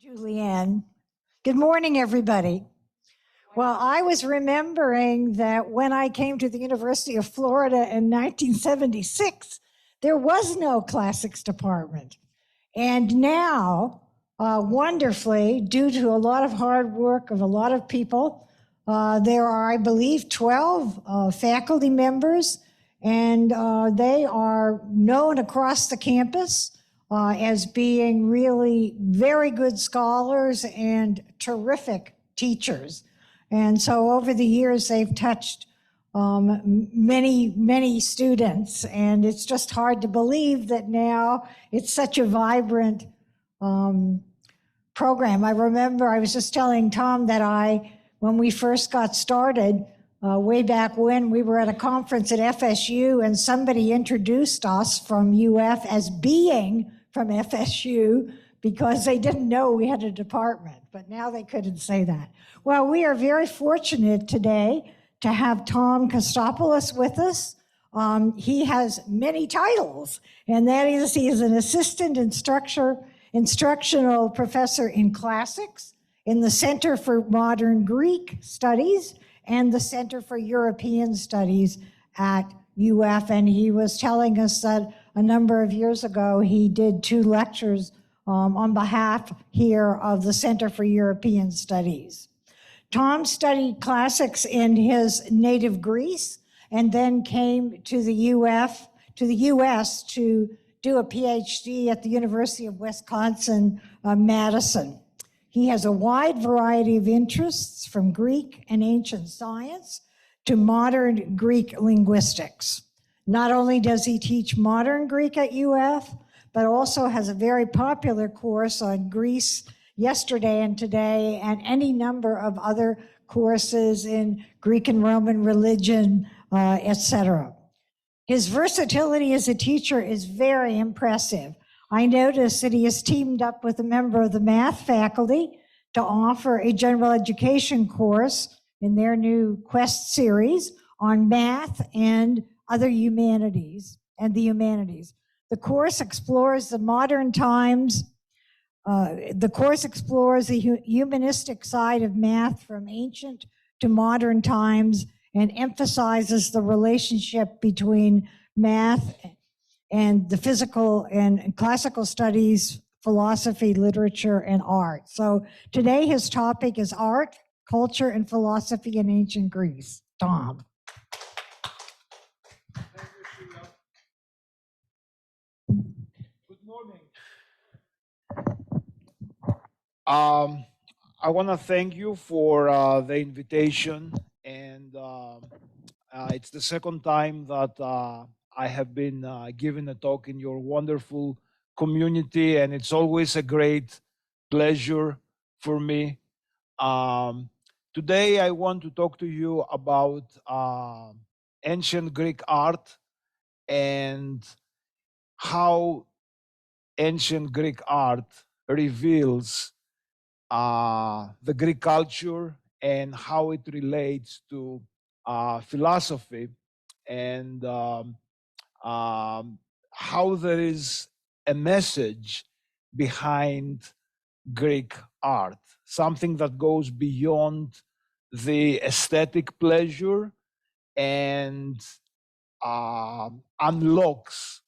Julianne. Good morning, everybody. Well, I was remembering that when I came to the University of Florida in 1976, there was no classics department. And now, wonderfully, due to a lot of hard work of a lot of people, there are, I believe, 12 faculty members, and they are known across the campus as being really very good scholars and terrific teachers. And so over the years, they've touched many students, and it's just hard to believe that now it's such a vibrant program. I remember I was just telling Tom that when we first got started, way back when, we were at a conference at FSU, and somebody introduced us from UF as being from FSU because they didn't know we had a department, but now they couldn't say that. Well, we are very fortunate today to have Tom Kostopulos with us. He has many titles, and that is he is an assistant instructional professor in classics in the Center for Modern Greek Studies and the Center for European Studies at UF, and he was telling us that a number of years ago he did 2 lectures on behalf here of the Center for European Studies. Tom studied classics in his native Greece and then came to the US to do a PhD at the University of Wisconsin, Madison. He has a wide variety of interests, from Greek and ancient science to modern Greek linguistics. Not only does he teach modern Greek at UF, but also has a very popular course on Greece yesterday and today, and any number of other courses in Greek and Roman religion, etc. His versatility as a teacher is very impressive. I noticed that he has teamed up with a member of the math faculty to offer a general education course in their new Quest series on math and other humanities and the humanities. The course explores the modern times. The course explores the humanistic side of math from ancient to modern times and emphasizes the relationship between math and the physical and classical studies, philosophy, literature, and art. So today his topic is art, culture, and philosophy in ancient Greece. Tom. Good morning. I want to thank you for the invitation, and it's the second time that I have been given a talk in your wonderful community, and it's always a great pleasure for me. Today I want to talk to you about ancient Greek art and how ancient Greek art reveals the Greek culture and how it relates to philosophy, and how there is a message behind Greek art, something that goes beyond the aesthetic pleasure and unlocks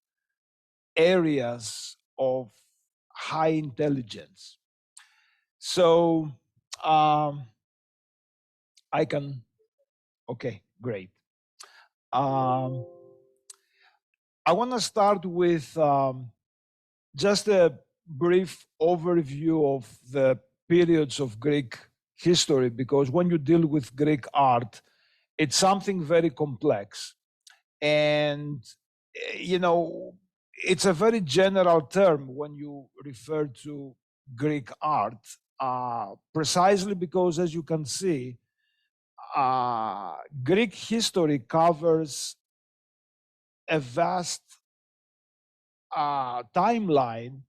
areas of high intelligence. So I can, okay, great. I want to start with just a brief overview of the periods of Greek history, because when you deal with Greek art, it's something very complex. And, you know, it's a very general term when you refer to Greek art, precisely because, as you can see, Greek history covers a vast timeline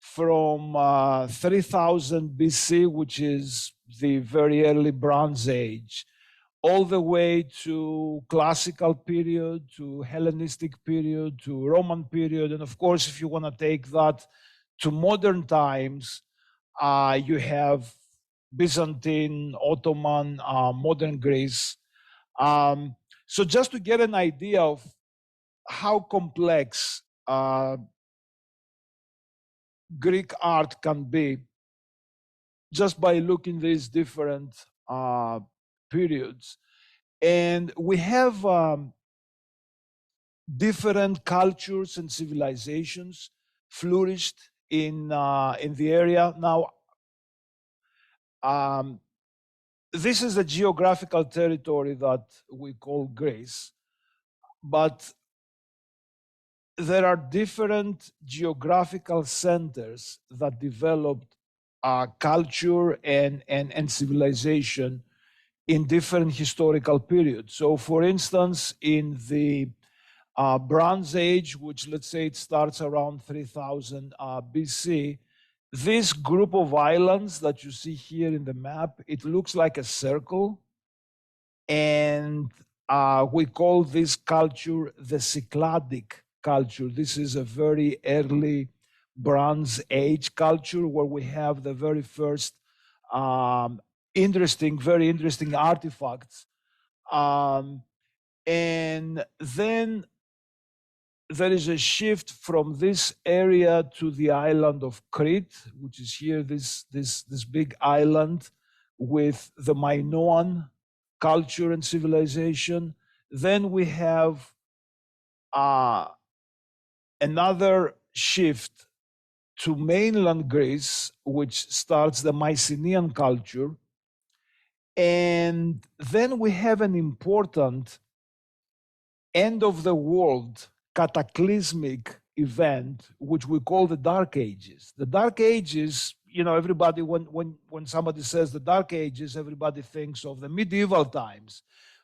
from 3000 BC, which is the very early Bronze Age, all the way to classical period, to Hellenistic period, to Roman period. And of course, if you want to take that to modern times, You have Byzantine, Ottoman, modern Greece. So just to get an idea of how complex Greek art can be, just by looking these different periods. And we have different cultures and civilizations flourished in the area. Now, this is a geographical territory that we call Greece, but there are different geographical centers that developed culture and civilization in different historical periods. So, for instance, in the Bronze Age, which let's say it starts around 3000 BC, this group of islands that you see here in the map, it looks like a circle. And we call this culture the Cycladic culture. This is a very early Bronze Age culture where we have the very first very interesting artifacts. And then there is a shift from this area to the island of Crete, which is here, this big island with the Minoan culture and civilization. Then we have another shift to mainland Greece, which starts the Mycenaean culture. And then we have an important end of the world cataclysmic event, which we call the Dark Ages. The Dark Ages, you know, everybody, when somebody says the Dark Ages, everybody thinks of the medieval times.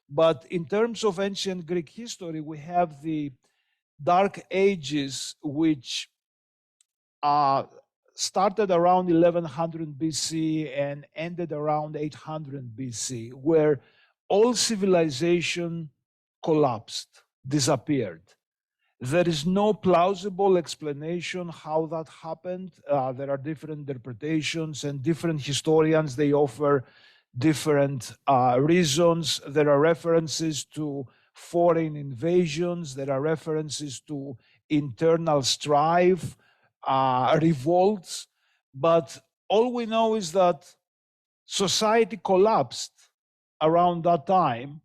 But in terms of ancient Greek history, we have the Dark Ages, which started around 1100 BC and ended around 800 BC, where all civilization collapsed, disappeared. There is no plausible explanation how that happened. There are different interpretations, and different historians, they offer different reasons. There are references to foreign invasions. There are references to internal strife, revolts. But all we know is that society collapsed around that time,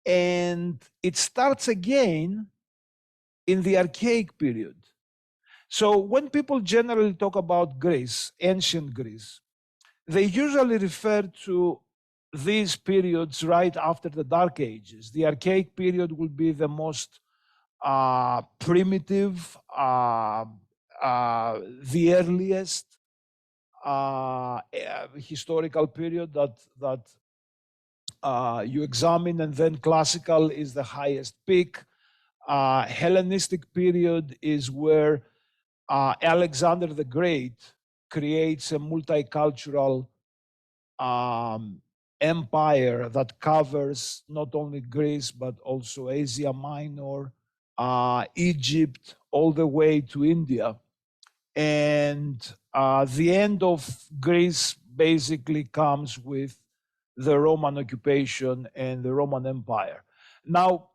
and it starts again in the archaic period. So when people generally talk about Greece, ancient Greece, they usually refer to these periods right after the Dark Ages. The archaic period will be the most primitive, the earliest historical period that you examine, and then classical is the highest peak. Hellenistic period is where Alexander the Great creates a multicultural empire that covers not only Greece, but also Asia Minor, Egypt, all the way to India. And the end of Greece basically comes with the Roman occupation and the Roman Empire. Now,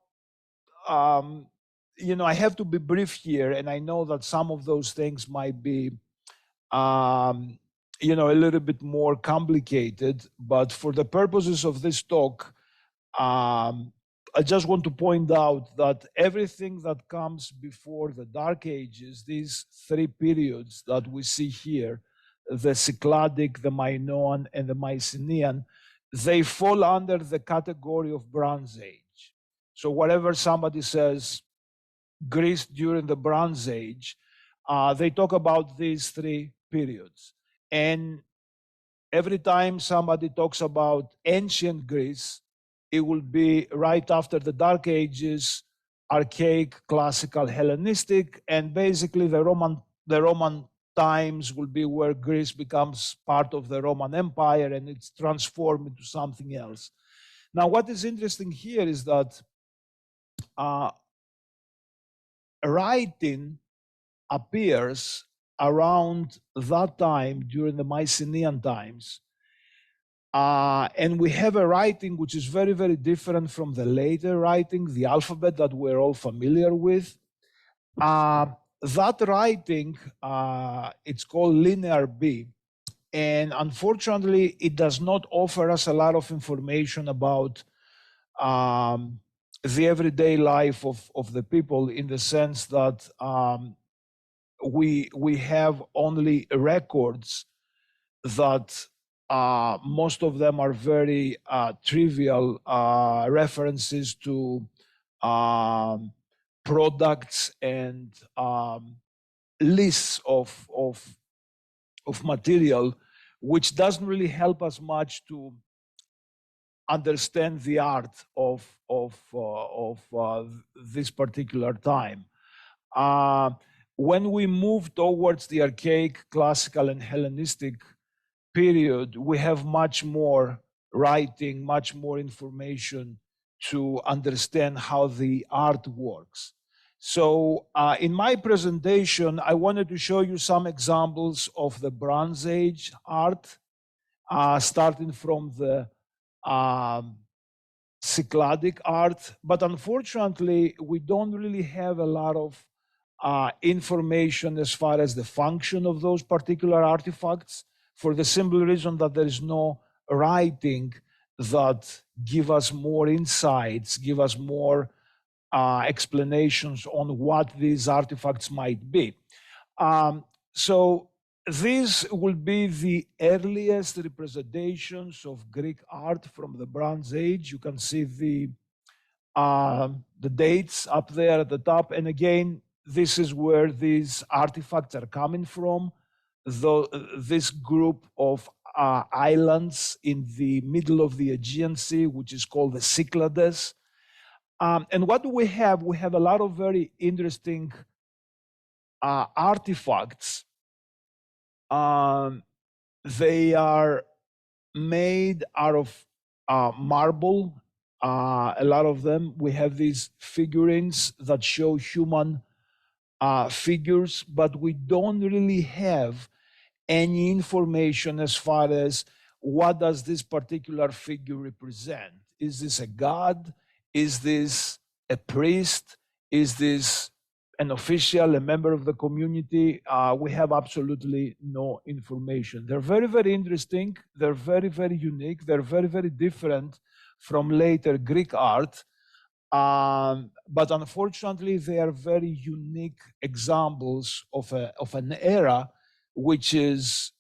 you know, I have to be brief here, and I know that some of those things might be, you know, a little bit more complicated, but for the purposes of this talk, I just want to point out that everything that comes before the Dark Ages, these three periods that we see here, the Cycladic, the Minoan, and the Mycenaean, they fall under the category of Bronze Age. So whatever somebody says, Greece during the Bronze Age, they talk about these three periods. And every time somebody talks about ancient Greece, it will be right after the Dark Ages, archaic, classical, Hellenistic, and basically the Roman times will be where Greece becomes part of the Roman Empire and it's transformed into something else. Now, what is interesting here is that writing appears around that time during the Mycenaean times. And we have a writing which is very, very different from the later writing, the alphabet that we're all familiar with. That writing, it's called Linear B. And unfortunately, it does not offer us a lot of information about the everyday life of the people, in the sense that we have only records that most of them are very trivial references to products and lists of material, which doesn't really help us much to understand the art of this particular time. When we move towards the archaic, classical, and Hellenistic period, we have much more writing, much more information to understand how the art works. So in my presentation, I wanted to show you some examples of the Bronze Age art, starting from the Cycladic art. But unfortunately, we don't really have a lot of information as far as the function of those particular artifacts, for the simple reason that there is no writing that give us more insights, give us more explanations on what these artifacts might be. So these will be the earliest representations of Greek art from the Bronze Age. You can see the dates up there at the top. And again, this is where these artifacts are coming from. This group of islands in the middle of the Aegean Sea, which is called the Cyclades. And what do we have? We have a lot of very interesting artifacts. They are made out of marble, a lot of them. We have these figurines that show human figures, but we don't really have any information as far as what does this particular figure represent. Is this a god? Is this a priest? Is this an official, a member of the community? We have absolutely no information. They're very, very interesting. They're very, very unique. They're very, very different from later Greek art. But unfortunately, they are very unique examples of an era which is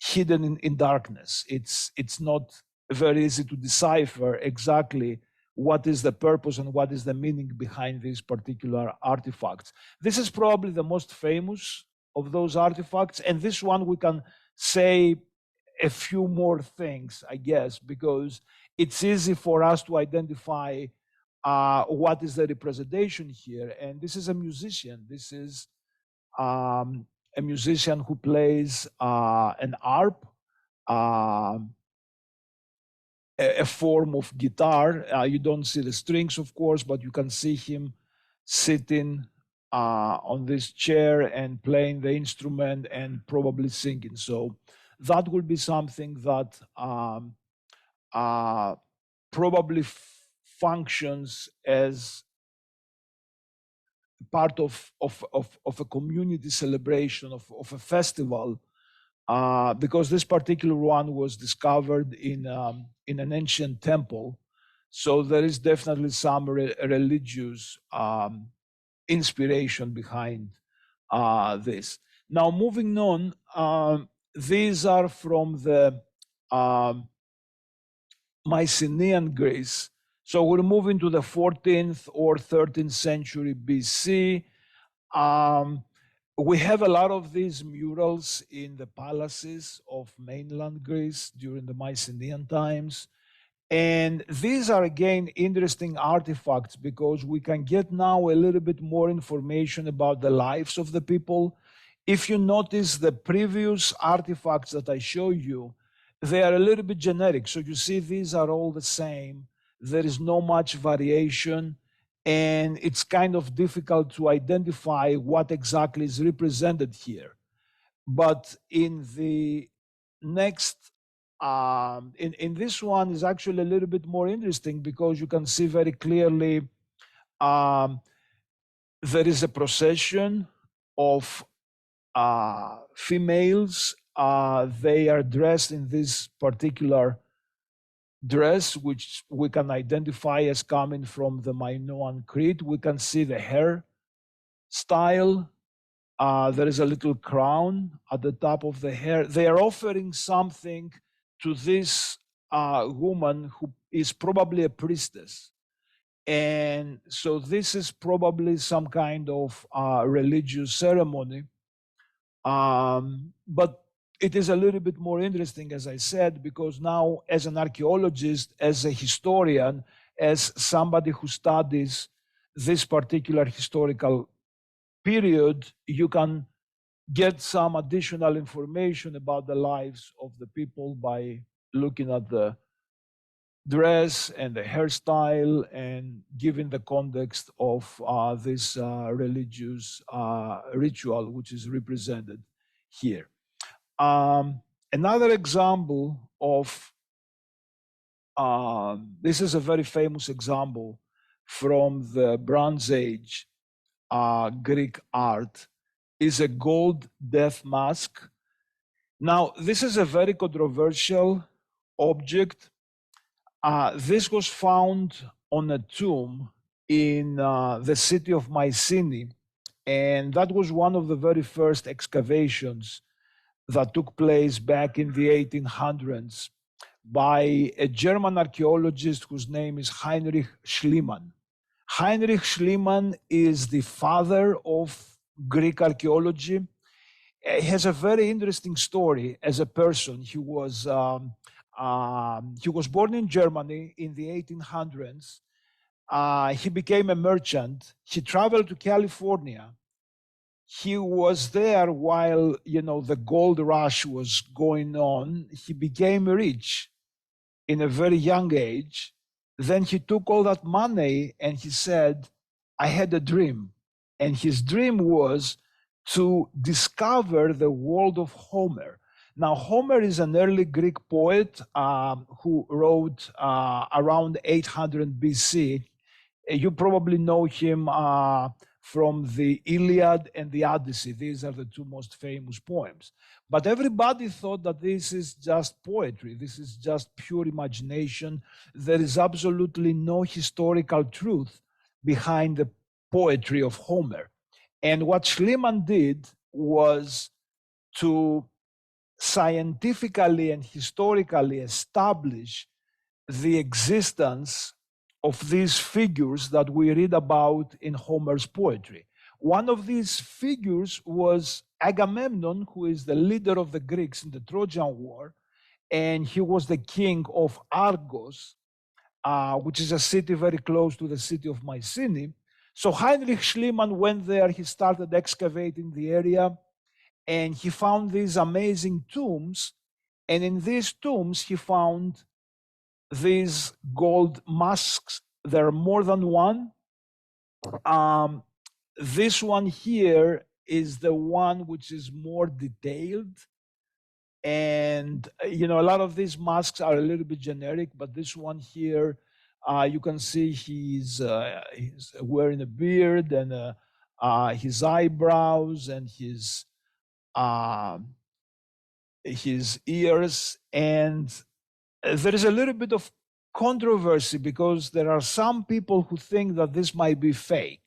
hidden in darkness. It's not very easy to decipher exactly what is the purpose and what is the meaning behind these particular artifacts. This is probably the most famous of those artifacts, and this one we can say a few more things, I guess, because it's easy for us to identify what is the representation here. And this is a musician. This is a musician who plays an harp, a form of guitar. You don't see the strings, of course, but you can see him sitting on this chair and playing the instrument and probably singing. So that will be something that probably functions as part of a community celebration, of a festival, because this particular one was discovered in an ancient temple. So there is definitely some religious inspiration behind this. Now, moving on, these are from the Mycenaean Greece. So we're moving to the 14th or 13th century BC. We have a lot of these murals in the palaces of mainland Greece during the Mycenaean times. And these are, again, interesting artifacts because we can get now a little bit more information about the lives of the people. If you notice the previous artifacts that I show you, they are a little bit generic. So you see these are all the same. There is no much variation. And it's kind of difficult to identify what exactly is represented here. But in the next, in this one is actually a little bit more interesting because you can see very clearly um, there is a procession of females. They are dressed in this particular dress, which we can identify as coming from the Minoan Crete. We can see the hair style. There is a little crown at the top of the hair. They are offering something to this woman who is probably a priestess. And so this is probably some kind of religious ceremony. But it is a little bit more interesting, as I said, because now as an archaeologist, as a historian, as somebody who studies this particular historical period, you can get some additional information about the lives of the people by looking at the dress and the hairstyle and given the context of this religious ritual which is represented here. Another example of this is a very famous example from the Bronze Age Greek art is a gold death mask. Now, this is a very controversial object. This was found on a tomb in the city of Mycenae, and that was one of the very first excavations that took place back in the 1800s by a German archaeologist whose name is Heinrich Schliemann. Heinrich Schliemann is the father of Greek archaeology. He has a very interesting story as a person. He was born in Germany in the 1800s. He became a merchant. He traveled to California. He was there while the gold rush was going on. He became rich in a very young age. Then he took all that money and he said, I had a dream. And his dream was to discover the world of Homer. Now, Homer is an early Greek poet who wrote around 800 BC. You probably know him from the Iliad and the Odyssey. These are the two most famous poems. But everybody thought that this is just poetry. This is just pure imagination. There is absolutely no historical truth behind the poetry of Homer. And what Schliemann did was to scientifically and historically establish the existence of these figures that we read about in Homer's poetry. One of these figures was Agamemnon, who is the leader of the Greeks in the Trojan War, and he was the king of Argos, which is a city very close to the city of Mycenae. So Heinrich Schliemann went there, he started excavating the area, and he found these amazing tombs. And in these tombs, he found these gold masks. There are more than one. This one here is the one which is more detailed. And, a lot of these masks are a little bit generic, but this one here, you can see he's wearing a beard and his eyebrows and his ears. And there is a little bit of controversy because there are some people who think that this might be fake.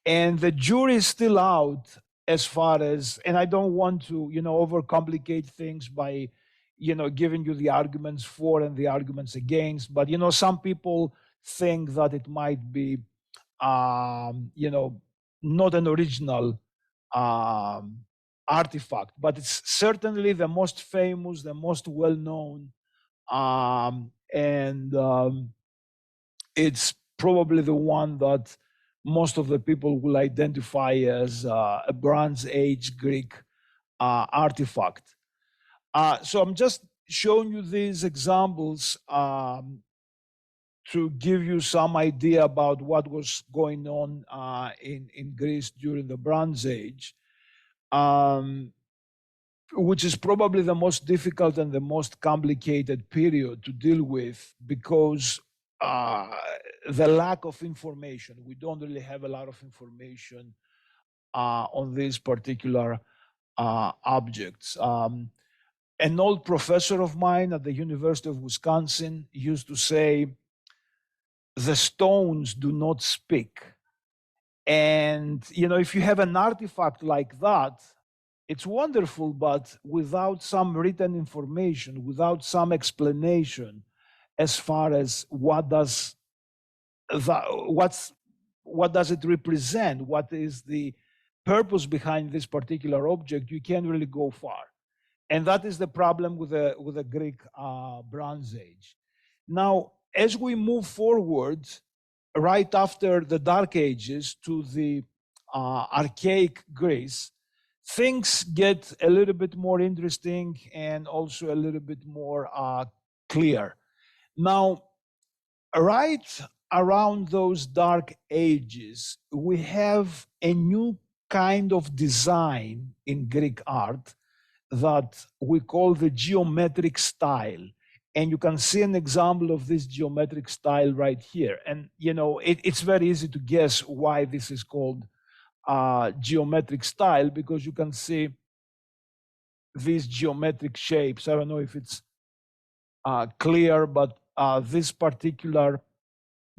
And the jury is still out as far as, and I don't want to, overcomplicate things by, giving you the arguments for and the arguments against. But, some people think that it might be, not an original artifact, but it's certainly the most famous, the most well-known, and it's probably the one that most of the people will identify as a Bronze Age Greek artifact. So I'm just showing you these examples to give you some idea about what was going on in Greece during the Bronze Age. which is probably the most difficult and the most complicated period to deal with because the lack of information. We don't really have a lot of information on these particular objects. An old professor of mine at the University of Wisconsin used to say, the stones do not speak. And, you know, if you have an artifact like that, it's wonderful, but without some written information, without some explanation as far as what does it represent, what is the purpose behind this particular object, you can't really go far. And that is the problem with the Greek Bronze Age. Now, as we move forward, right after the Dark Ages to the archaic Greece, things get a little bit more interesting and also a little bit more clear. Now, right around those Dark Ages, we have a new kind of design in Greek art that we call the geometric style. And you can see an example of this geometric style right here. And, you know, it's very easy to guess why this is called geometric style, because you can see these geometric shapes. I don't know if it's clear, but this particular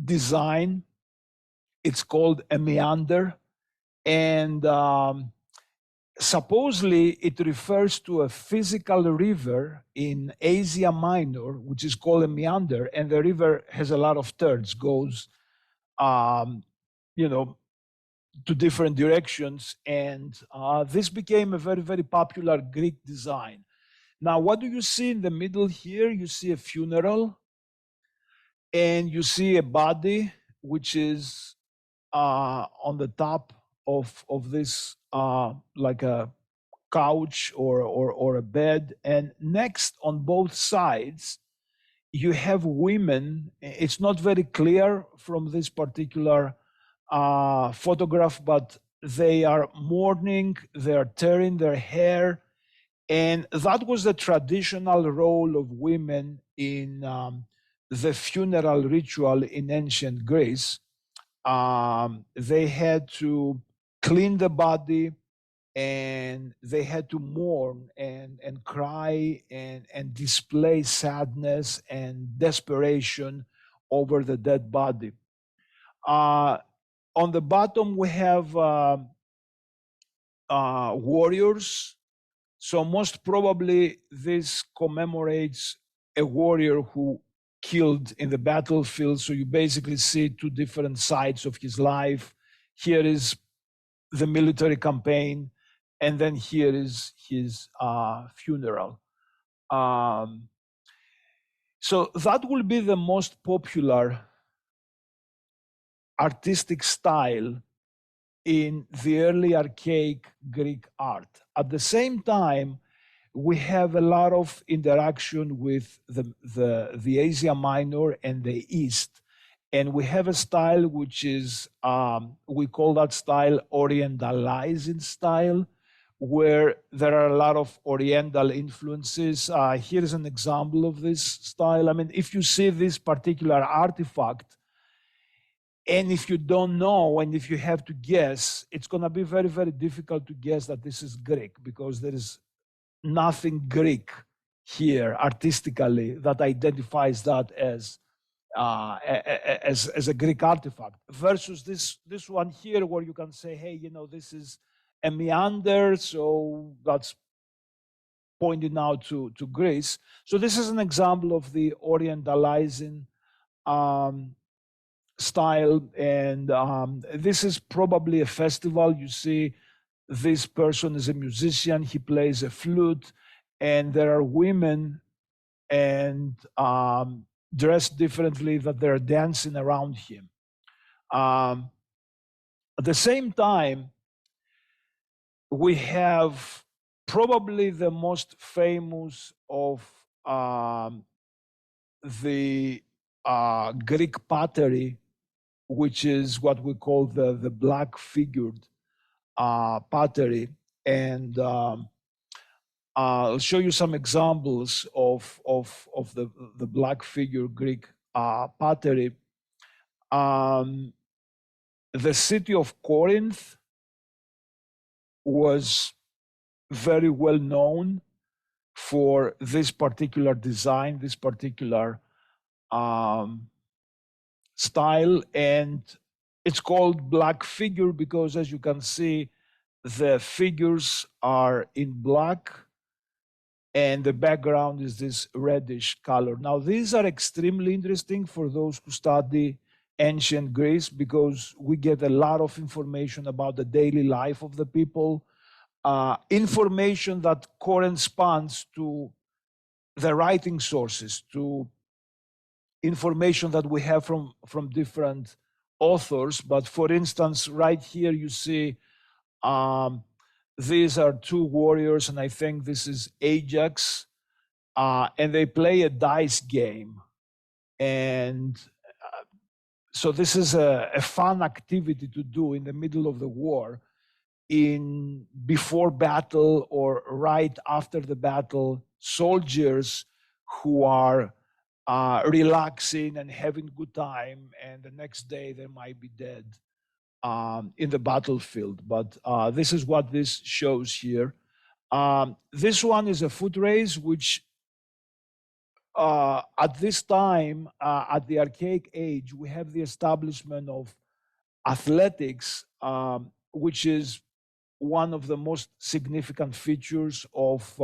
design, it's called a meander. And supposedly it refers to a physical river in Asia Minor, which is called a meander, and the river has a lot of turns, goes, you know, to different directions, and this became a very, very popular Greek design. Now, what do you see in the middle here? You see a funeral, and you see a body, which is on the top of this, like a couch or a bed. And next, on both sides, you have women. It's not very clear from this particular photograph, but they are mourning, they are tearing their hair. And that was the traditional role of women in the funeral ritual in ancient Greece. They had to clean the body, and they had to mourn and cry and display sadness and desperation over the dead body. On the bottom, we have warriors. So most probably this commemorates a warrior who killed in the battlefield. So you basically see two different sides of his life. Here is the military campaign, and then here is his funeral. So that will be the most popular artistic style in the early archaic Greek art. At the same time, we have a lot of interaction with the Asia Minor and the East. And we have a style which is, we call that style Orientalizing style, where there are a lot of Oriental influences. Here's an example of this style. I mean, if you see this particular artifact, and if you don't know, and if you have to guess, it's going to be very, very difficult to guess that this is Greek, because there is nothing Greek here artistically that identifies that as a Greek artifact, versus this one here, where you can say, hey, you know, this is a meander, so that's pointing out to Greece. So this is an example of the Orientalizing style, and this is probably a festival. You see this person is a musician, he plays a flute, and there are women and dressed differently that they're dancing around him. At the same time, we have probably the most famous of the Greek pottery, which is what we call the black figured pottery. And I'll show you some examples of the black figure Greek pottery. The city of Corinth was very well known for this particular design, this particular style, and it's called black figure because, as you can see, the figures are in black and the background is this reddish color. Now, these are extremely interesting for those who study ancient Greece because we get a lot of information about the daily life of the people, information that corresponds to the writing sources, to information that we have from different authors. But for instance, right here you see these are two warriors, and I think this is Ajax, and they play a dice game. And so this is a fun activity to do in the middle of the war, in before battle or right after the battle. Soldiers who are relaxing and having good time, and the next day they might be dead in the battlefield. But this is what this shows here. This one is a foot race, which at this time, at the archaic age, we have the establishment of athletics, which is one of the most significant features of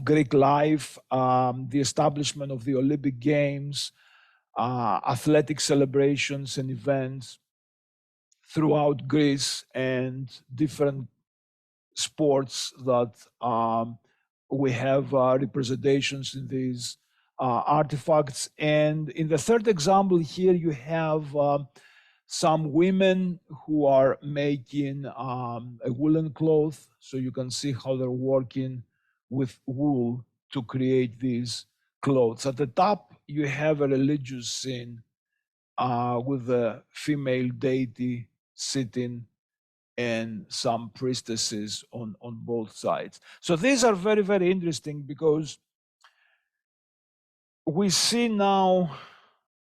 Greek life, the establishment of the Olympic Games, athletic celebrations and events throughout Greece, and different sports that we have representations in these artifacts. And in the third example here, you have some women who are making a woolen cloth. So you can see how they're working with wool to create these clothes. At the top, you have a religious scene with a female deity sitting and some priestesses on both sides. So these are very, very interesting because we see now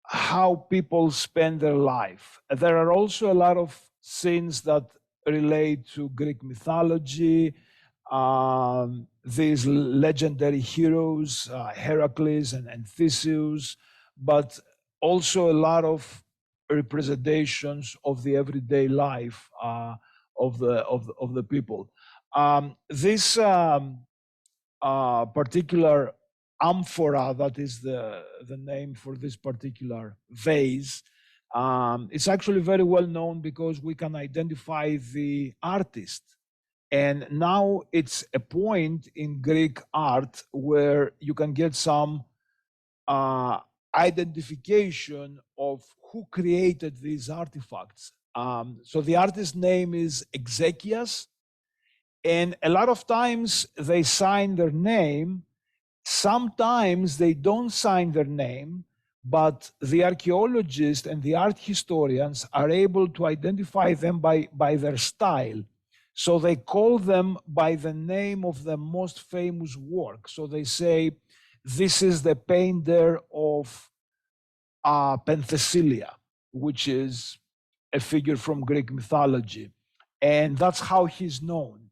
how people spend their life. There are also a lot of scenes that relate to Greek mythology, these legendary heroes, Heracles and Theseus, but also a lot of representations of the everyday life of the people. This particular amphora, that is the name for this particular vase, it's actually very well known because we can identify the artist. And now it's a point in Greek art where you can get some identification of who created these artifacts. So the artist's name is Exekias, and a lot of times they sign their name. Sometimes they don't sign their name, but the archaeologists and the art historians are able to identify them by their style. So they call them by the name of the most famous work. So they say, this is the painter of Penthesilea, which is a figure from Greek mythology. And that's how he's known.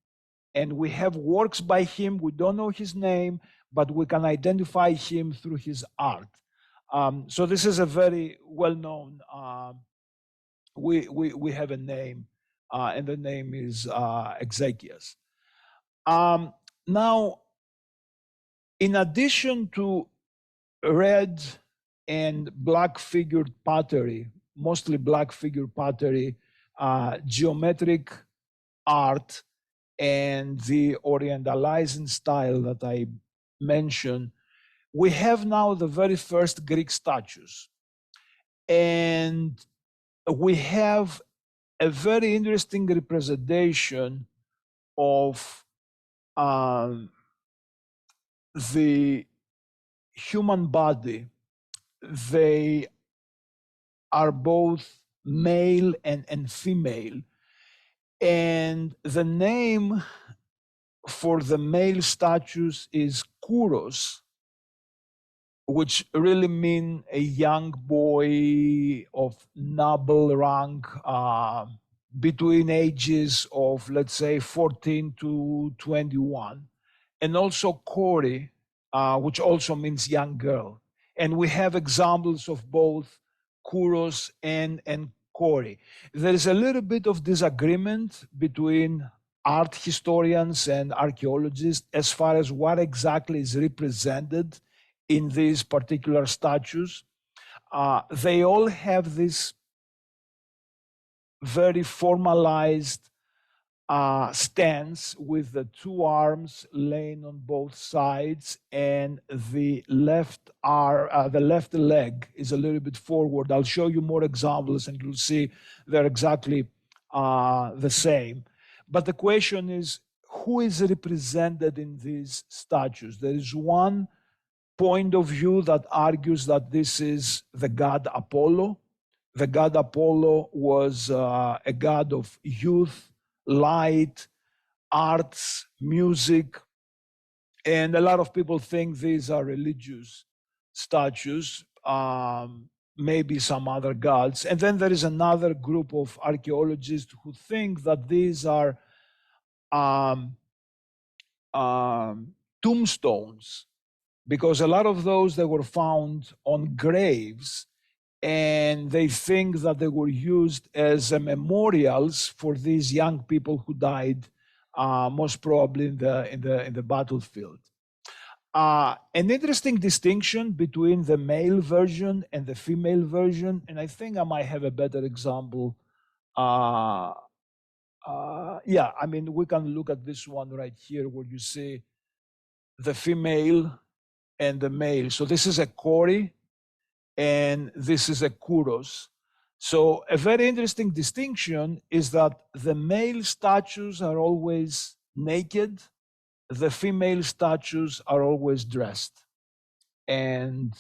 And we have works by him. We don't know his name, but we can identify him through his art. So this is a very well-known, we have a name, and the name is Exekias. Now, in addition to red and black figured pottery, mostly black figure pottery, geometric art, and the Orientalizing style that I mentioned, we have now the very first Greek statues. And we have a very interesting representation of the human body. They are both male and female. And the name for the male statues is kouros, which really mean a young boy of noble rank, between ages of, let's say, 14 to 21. And also kori, which also means young girl. And we have examples of both kouros and kori. There is a little bit of disagreement between art historians and archaeologists as far as what exactly is represented in these particular statues. They all have this very formalized stance with the two arms laying on both sides, and the left leg is a little bit forward. I'll show you more examples, and you'll see they're exactly the same. But the question is, who is represented in these statues? There is one point of view that argues that this is the god Apollo. The god Apollo was a god of youth, light, arts, music, and a lot of people think these are religious statues, maybe some other gods. And then there is another group of archaeologists who think that these are tombstones, because a lot of those that were found on graves, and they think that they were used as memorials for these young people who died, most probably in the battlefield. An interesting distinction between the male version and the female version, and I think I might have a better example. Yeah, I mean, we can look at this one right here where you see the female and the male. So this is a kori, and this is a kouros. So a very interesting distinction is that the male statues are always naked, the female statues are always dressed. And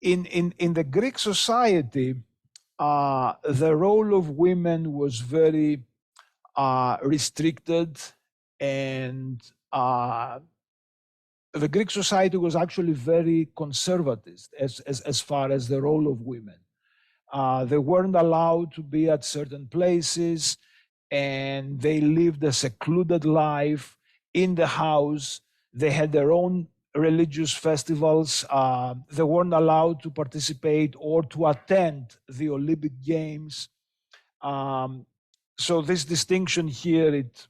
in the Greek society, the role of women was very restricted, and the Greek society was actually very conservative as far as the role of women. They weren't allowed to be at certain places, and they lived a secluded life in the house. They had their own religious festivals. They weren't allowed to participate or to attend the Olympic Games. So this distinction here, it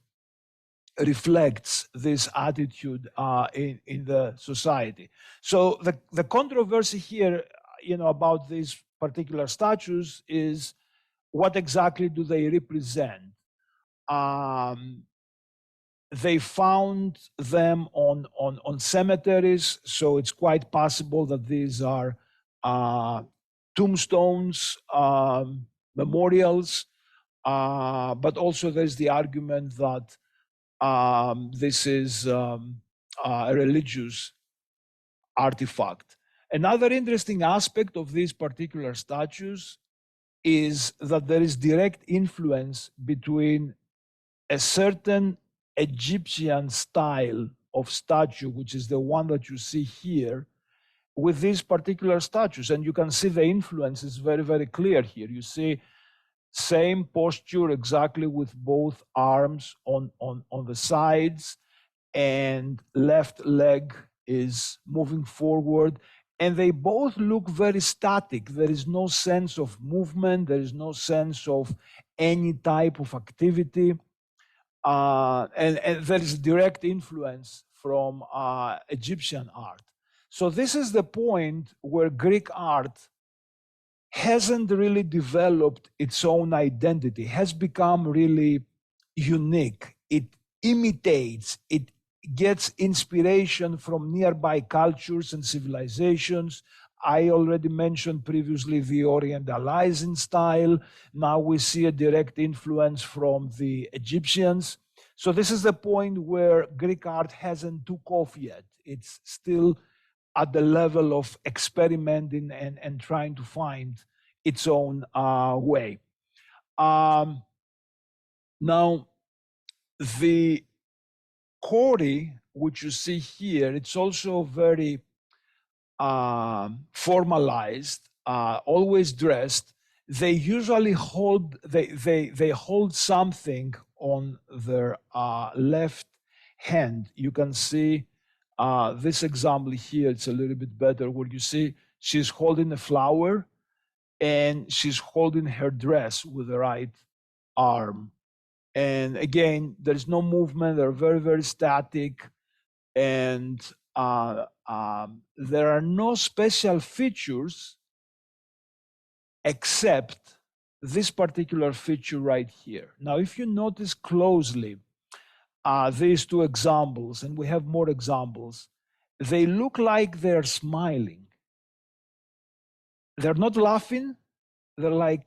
reflects this attitude in the society. So the controversy here, about these particular statues is, what exactly do they represent? They found them on cemeteries, so it's quite possible that these are tombstones, memorials, but also there's the argument that this is a religious artifact. Another interesting aspect of these particular statues is that there is direct influence between a certain Egyptian style of statue, which is the one that you see here, with these particular statues. And you can see the influence is very, very clear here. You see same posture exactly with both arms on the sides, and left leg is moving forward, and they both look very static. There is no sense of movement, there is no sense of any type of activity, and there is direct influence from Egyptian art. So this is the point where Greek art hasn't really developed its own identity, has become really unique. It imitates, it gets inspiration from nearby cultures and civilizations. I already mentioned previously the Orientalizing style. Now we see a direct influence from the Egyptians. So this is the point where Greek art hasn't took off yet. It's still at the level of experimenting and trying to find its own way. Now, The Kori, which you see here, it's also very formalized, always dressed. They usually they hold something on their left hand. You can see this example here. It's a little bit better where you see she's holding a flower and she's holding her dress with the right arm. And again, there's no movement. They're very, very static. And there are no special features except this particular feature right here. Now, if you notice closely these two examples, and we have more examples, they look like they're smiling. They're not laughing. They're like,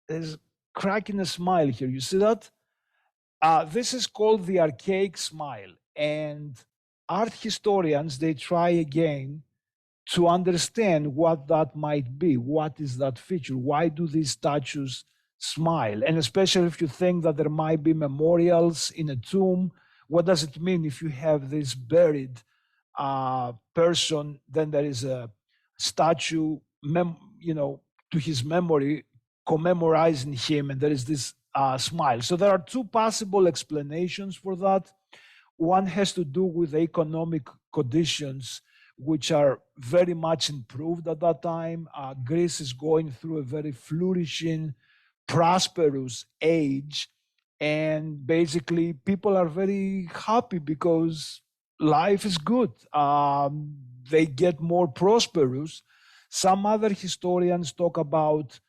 there's cracking a smile here. You see that? This is called the archaic smile. And art historians, they try again to understand what that might be. What is that feature? Why do these statues smile? And especially if you think that there might be memorials in a tomb, what does it mean if you have this buried person, then there is a statue, to his memory, commemorizing him, and there is this smile. So there are two possible explanations for that. One has to do with economic conditions, which are very much improved at that time. Greece is going through a very flourishing, prosperous age. And basically, people are very happy because life is good. They get more prosperous. Some other historians talk about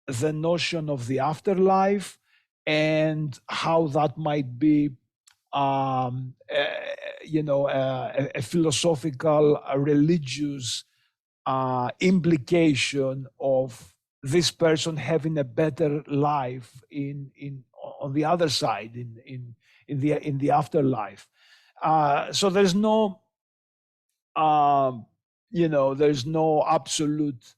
the notion of the afterlife and how that might be a philosophical, a religious implication of this person having a better life on the other side in the afterlife. So there's no there's no absolute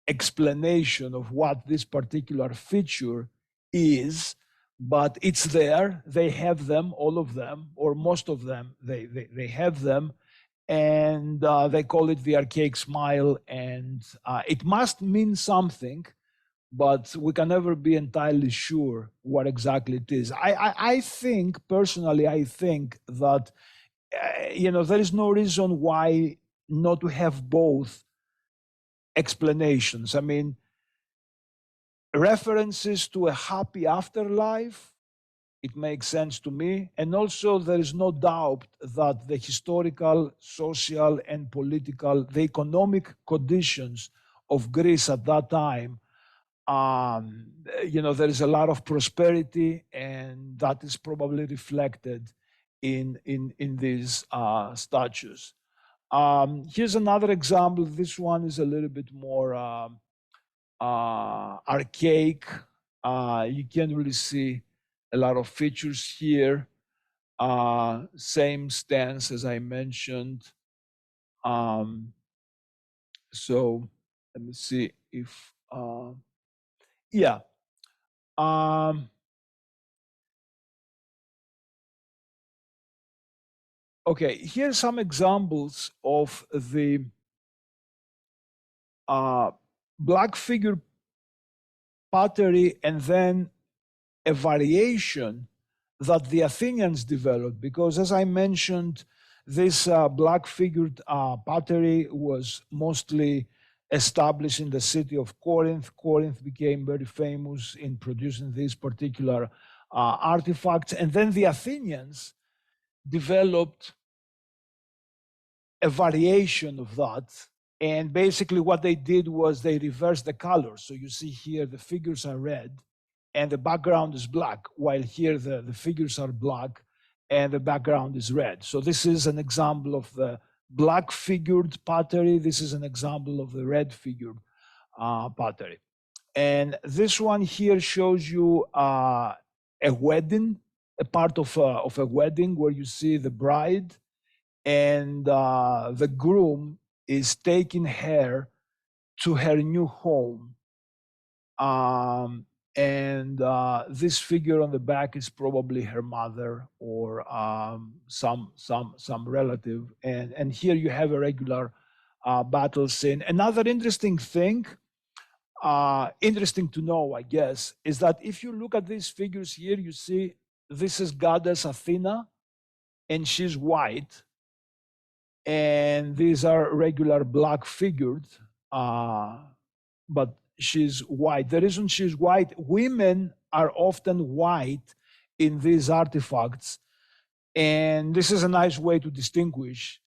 explanation of what this particular feature is, but it's there. They have them, all of them, or most of them, they have them, and they call it the archaic smile, and it must mean something, but we can never be entirely sure what exactly it is. I think, personally, I think that, there is no reason why not to have both explanations. I mean, references to a happy afterlife, it makes sense to me. And also, there is no doubt that the historical, social, and political, the economic conditions of Greece at that time, there is a lot of prosperity, and that is probably reflected in these statues. Here's another example. This one is a little bit more archaic. You can't really see a lot of features here. Same stance as I mentioned. So let me see if, yeah. Okay, here are some examples of the black figure pottery, and then a variation that the Athenians developed, because as I mentioned, this black figured pottery was mostly established in the city of Corinth. Corinth became very famous in producing these particular artifacts. And then the Athenians developed a variation of that. And basically what they did was they reversed the colors. So you see here the figures are red and the background is black, while here the figures are black and the background is red. So this is an example of the black figured pottery. This is an example of the red figured pottery. And this one here shows you a wedding, a part of a wedding where you see the bride and the groom is taking her to her new home. And this figure on the back is probably her mother or some relative. And here you have a regular battle scene. Another interesting thing, interesting to know, I guess, is that if you look at these figures here, you see this is goddess Athena, and she's white, and these are regular black figured, but she's white. The reason she's white, women are often white in these artifacts, and this is a nice way to distinguish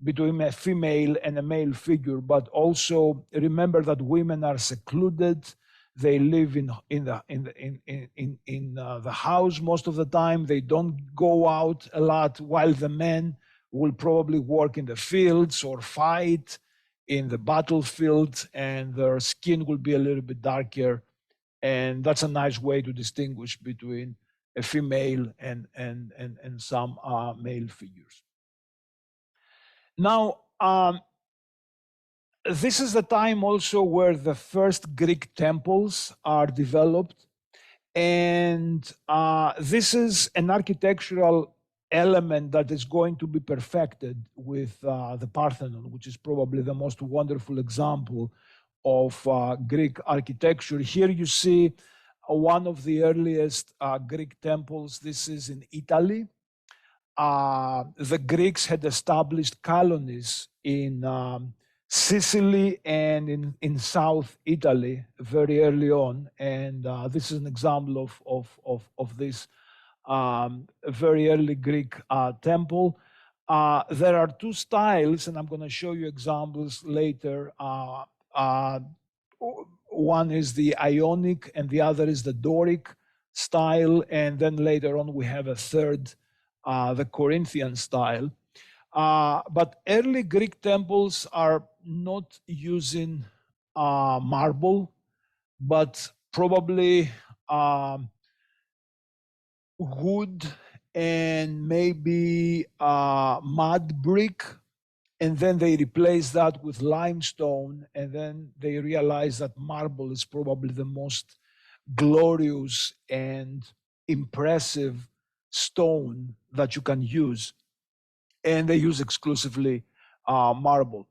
between a female and a male figure. But also remember that women are secluded. They live in the house most of the time. They don't go out a lot, while the men will probably work in the fields or fight in the battlefield, and their skin will be a little bit darker. And that's a nice way to distinguish between a female and some male figures. Now, this is the time also where the first Greek temples are developed. And this is an architectural element that is going to be perfected with the Parthenon, which is probably the most wonderful example of Greek architecture. Here you see one of the earliest Greek temples. This is in Italy. The Greeks had established colonies in Sicily and in South Italy very early on. And this is an example of this very early Greek temple. There are two styles, and I'm going to show you examples later. One is the Ionic and the other is the Doric style. And then later on, we have a third, the Corinthian style. But early Greek temples are not using marble, but probably wood and maybe mud brick. And then they replace that with limestone, and then they realize that marble is probably the most glorious and impressive stone that you can use. And they use exclusively marble.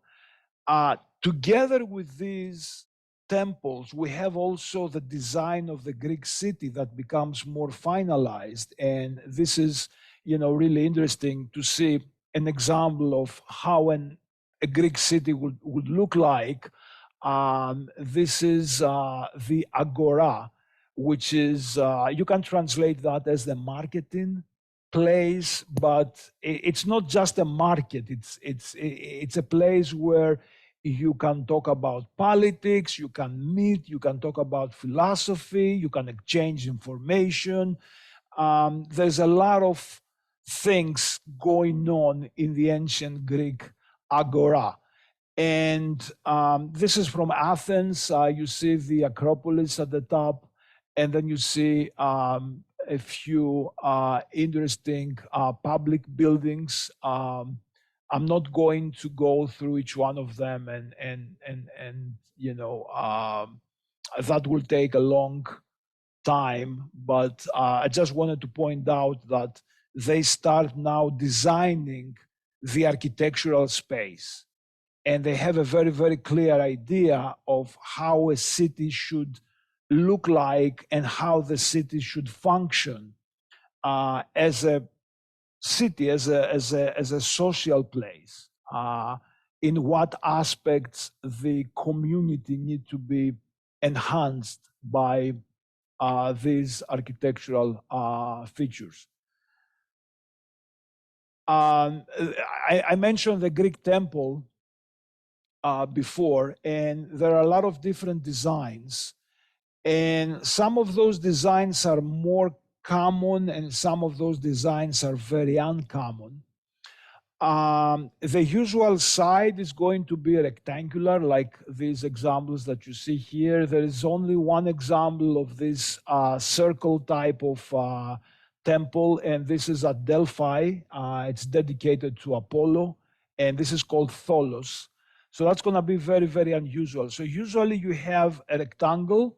Together with these temples, we have also the design of the Greek city that becomes more finalized. And this is, really interesting to see an example of how a Greek city would look like. This is the Agora, which is, you can translate that as the marketing place, but it's not just a market. It's a place where you can talk about politics, you can meet, you can talk about philosophy, you can exchange information. There's a lot of things going on in the ancient Greek agora. And this is from Athens. You see the Acropolis at the top, and then you see a few interesting public buildings. I'm not going to go through each one of them, and that will take a long time. But I just wanted to point out that they start now designing the architectural space, and they have a very, very clear idea of how a city should look like and how the city should function as a city, as a social place. In what aspects the community need to be enhanced by these architectural features. I mentioned the Greek temple before, and there are a lot of different designs. And some of those designs are more common, and some of those designs are very uncommon. The usual side is going to be rectangular, like these examples that you see here. There is only one example of this circle type of temple, and this is at Delphi. It's dedicated to Apollo, and this is called Tholos. So that's going to be very, very unusual. So usually you have a rectangle,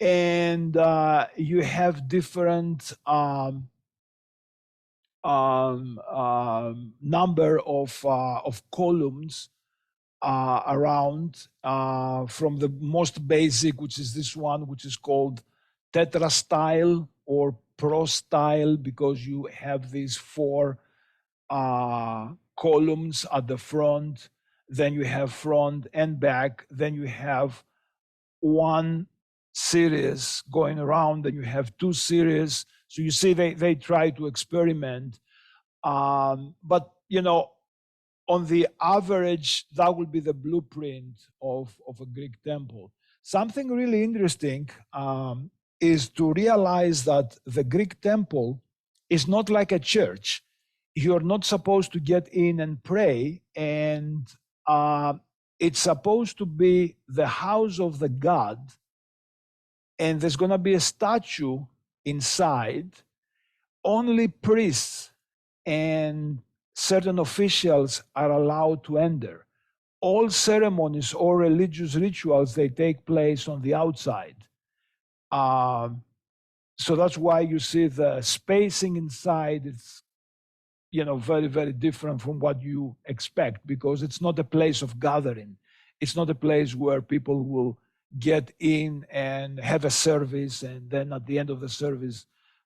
And you have different number of columns around, from the most basic, which is this one, which is called tetrastyle or prostyle, because you have these four columns at the front, then you have front and back, then you have one series going around, then you have two series. So you see they try to experiment. But, you know, on the average, that will be the blueprint of a Greek temple. Something really interesting is to realize that the Greek temple is not like a church. You're not supposed to get in and pray, and it's supposed to be the house of the God, and there's going to be a statue inside. Only priests and certain officials are allowed to enter. All ceremonies or religious rituals, they take place on the outside. So that's why you see the spacing inside. It's, you know, very, very different from what you expect, because it's not a place of gathering. It's not a place where people will get in and have a service and then at the end of the service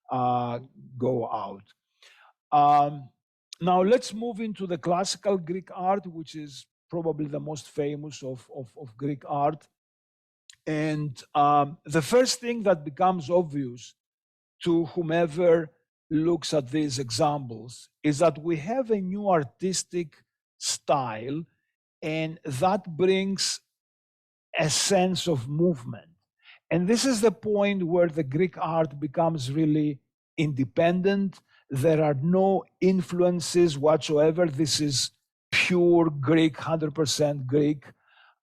go out. Now let's move into the classical Greek art, which is probably the most famous of Greek art. And the first thing that becomes obvious to whomever looks at these examples is that we have a new artistic style, and that brings a sense of movement. And this is the point where the Greek art becomes really independent. There are no influences whatsoever. This is pure Greek, 100% Greek.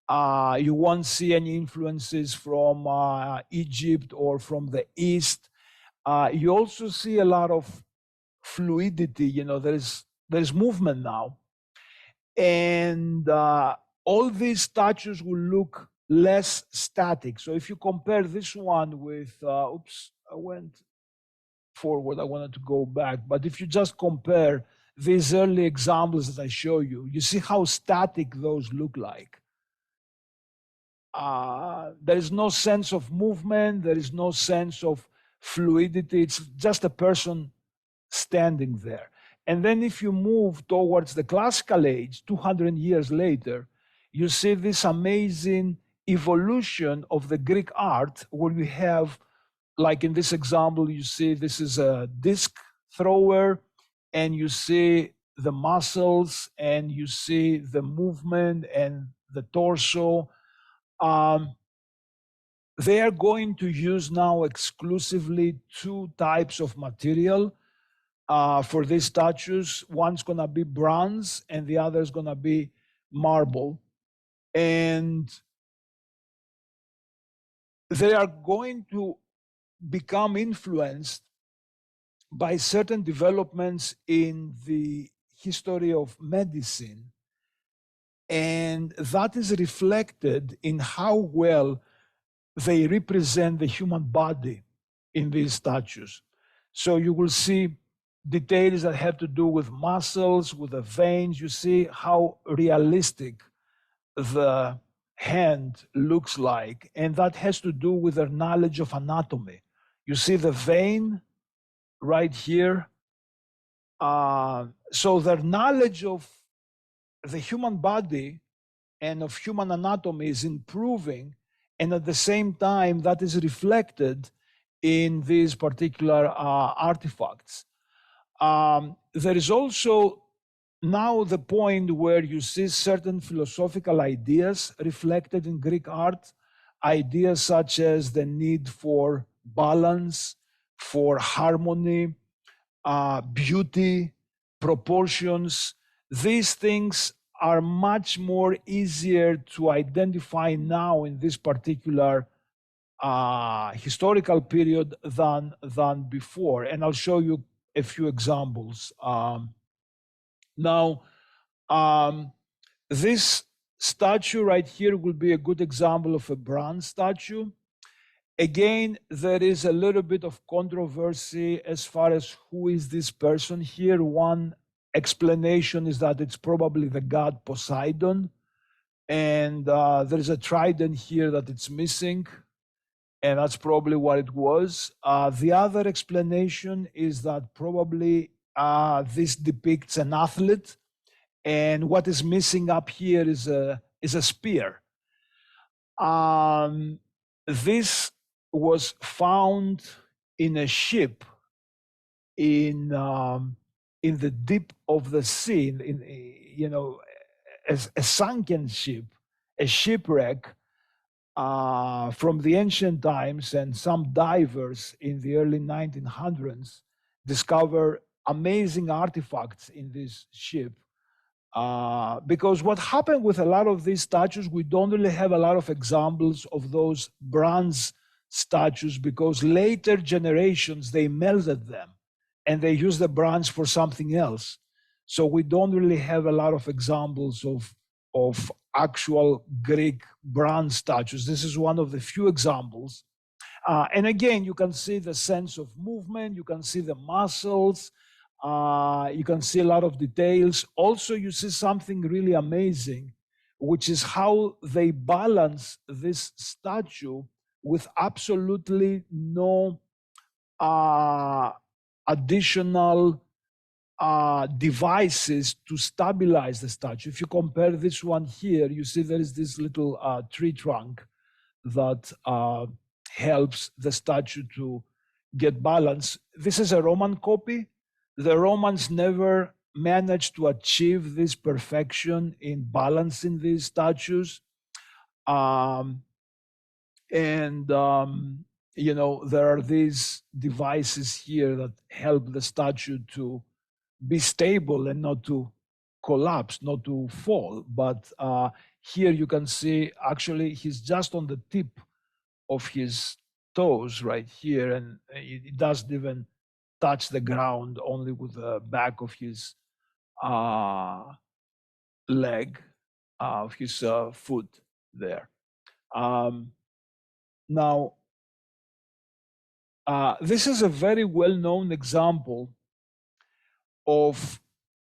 You won't see any influences from Egypt or from the East. You also see a lot of fluidity. You know, there's movement now. And all these statues will look less static. So if you compare this one with, oops, I went forward, I wanted to go back. But if you just compare these early examples that I show you, you see how static those look like. There is no sense of movement. There is no sense of fluidity. It's just a person standing there. And then if you move towards the classical age, 200 years later, you see this amazing evolution of the Greek art, where you have, like in this example, you see this is a disc thrower, and you see the muscles, and you see the movement and the torso. They are going to use now exclusively two types of material for these statues. One's going to be bronze, and the other is going to be marble. And they are going to become influenced by certain developments in the history of medicine. And that is reflected in how well they represent the human body in these statues. So you will see details that have to do with muscles, with the veins. You see how realistic the hand looks like, and that has to do with their knowledge of anatomy. You see the vein right here. So their knowledge of the human body and of human anatomy is improving, and at the same time that is reflected in these particular artifacts. There is also now the point where you see certain philosophical ideas reflected in Greek art, ideas such as the need for balance, for harmony, beauty, proportions. These things are much more easier to identify now in this particular historical period than before. And I'll show you a few examples. Now, this statue right here will be a good example of a bronze statue. Again, there is a little bit of controversy as far as who is this person here. One explanation is that it's probably the god Poseidon, and there's a trident here that it's missing, and that's probably what it was. The other explanation is that probably this depicts an athlete, and what is missing up here is a spear. This was found in a ship in the deep of the sea, a sunken ship, a shipwreck from the ancient times, and some divers in the early 1900s discover amazing artifacts in this ship. Because what happened with a lot of these statues, we don't really have a lot of examples of those bronze statues, because later generations, they melted them and they used the bronze for something else. So we don't really have a lot of examples of actual Greek bronze statues. This is one of the few examples. And again, you can see the sense of movement, you can see the muscles, you can see a lot of details. Also, you see something really amazing, which is how they balance this statue with absolutely no additional devices to stabilize the statue. If you compare this one here, you see there is this little tree trunk that helps the statue to get balance. This is a Roman copy. The Romans never managed to achieve this perfection in balancing these statues. There are these devices here that help the statue to be stable and not to collapse, not to fall. But here you can see, actually, he's just on the tip of his toes right here, and it doesn't even touch the ground, only with the back of his leg, of his foot there. Now, this is a very well-known example of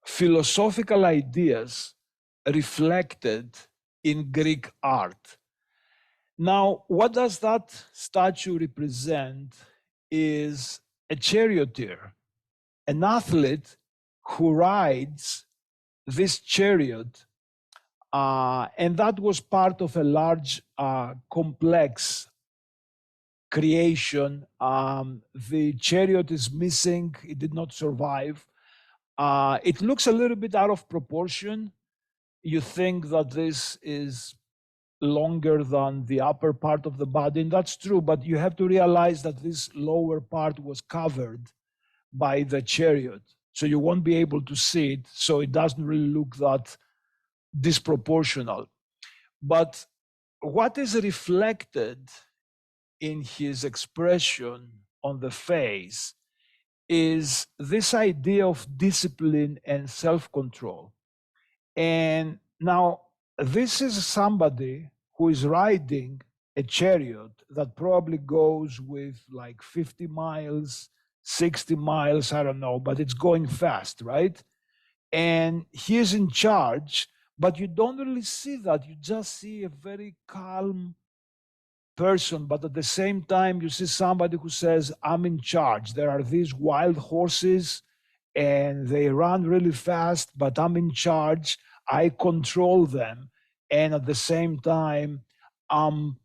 philosophical ideas reflected in Greek art. Now, what does that statue represent is a charioteer, an athlete who rides this chariot, and that was part of a large, complex creation. The chariot is missing, it did not survive. It looks a little bit out of proportion. You think that this is longer than the upper part of the body, and that's true, but you have to realize that this lower part was covered by the chariot, so you won't be able to see it, so it doesn't really look that disproportional. But what is reflected in his expression on the face is this idea of discipline and self-control. And now, this is somebody who is riding a chariot that probably goes with like 50 miles, 60 miles, I don't know, but it's going fast, right? And he is in charge, but you don't really see that. You just see a very calm person, but at the same time, you see somebody who says, I'm in charge. There are these wild horses and they run really fast, but I'm in charge. I control them. And at the same time, I'm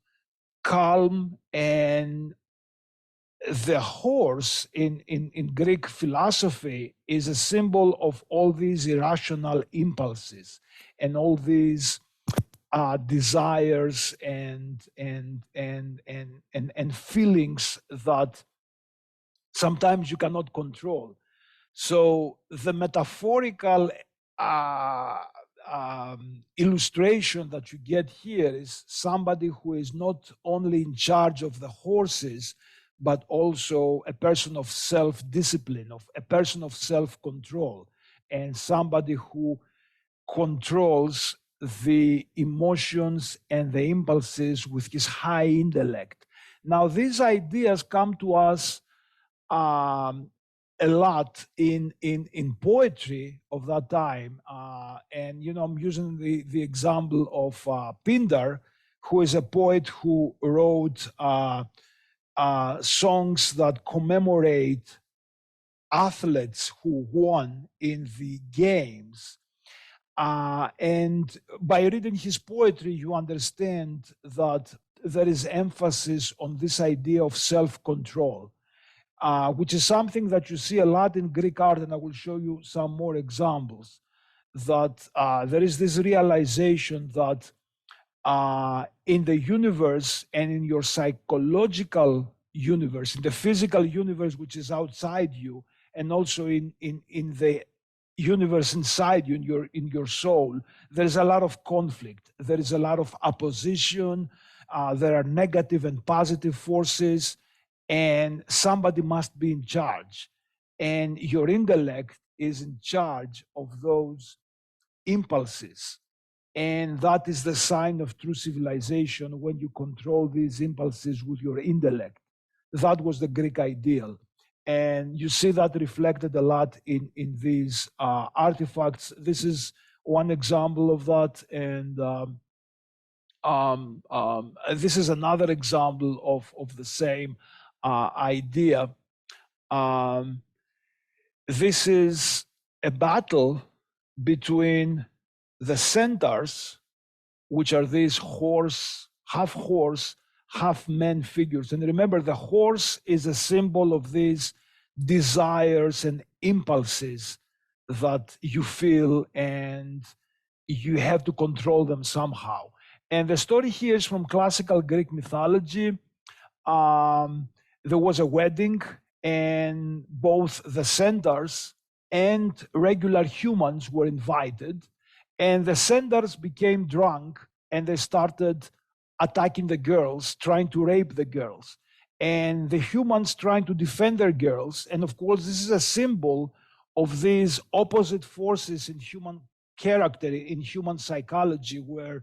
calm. And the horse in Greek philosophy is a symbol of all these irrational impulses and all these desires and feelings that sometimes you cannot control. So the metaphorical illustration that you get here is somebody who is not only in charge of the horses, but also a person of self-discipline, of a person of self-control, and somebody who controls the emotions and the impulses with his high intellect. Now, these ideas come to us a lot in poetry of that time. And, I'm using the example of Pindar, who is a poet who wrote songs that commemorate athletes who won in the games. And by reading his poetry, you understand that there is emphasis on this idea of self-control, which is something that you see a lot in Greek art, and I will show you some more examples, that there is this realization that in the universe and in your psychological universe, in the physical universe which is outside you, and also in the universe inside you, in your soul, there is a lot of conflict. There is a lot of opposition. There are negative and positive forces, and somebody must be in charge. And your intellect is in charge of those impulses. And that is the sign of true civilization, when you control these impulses with your intellect. That was the Greek ideal. And you see that reflected a lot in these artifacts. This is one example of that. And this is another example of the same idea. This is a battle between the centaurs, which are these half-horse, half-man figures. And remember, the horse is a symbol of these desires and impulses that you feel, and you have to control them somehow. And the story here is from classical Greek mythology. There was a wedding, and both the centaurs and regular humans were invited. And the centaurs became drunk, and they started attacking the girls, trying to rape the girls. And the humans trying to defend their girls. And of course, this is a symbol of these opposite forces in human character, in human psychology, where